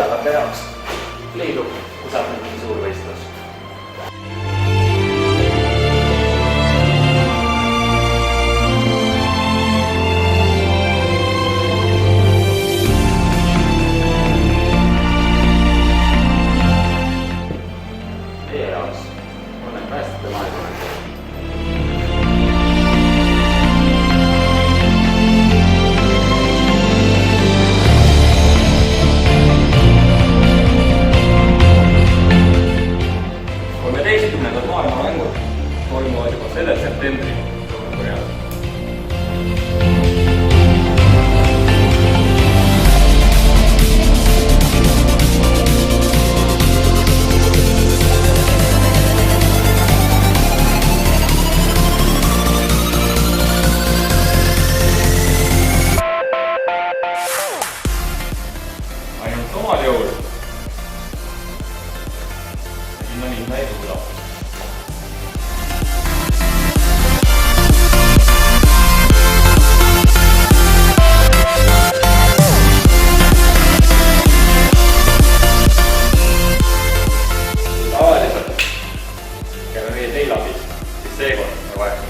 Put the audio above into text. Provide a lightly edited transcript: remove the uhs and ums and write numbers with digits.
tugevate jaoks leidub kusagil mingi suur võistlus. Meie jaoks on need päästjate maailma. Maailmamängud toimuvad juba sellel septembril Lõuna-Koreas. Ainult omal jõul ja sinna minna ei suuda. Käime meie teil abis, siis seekord me vajame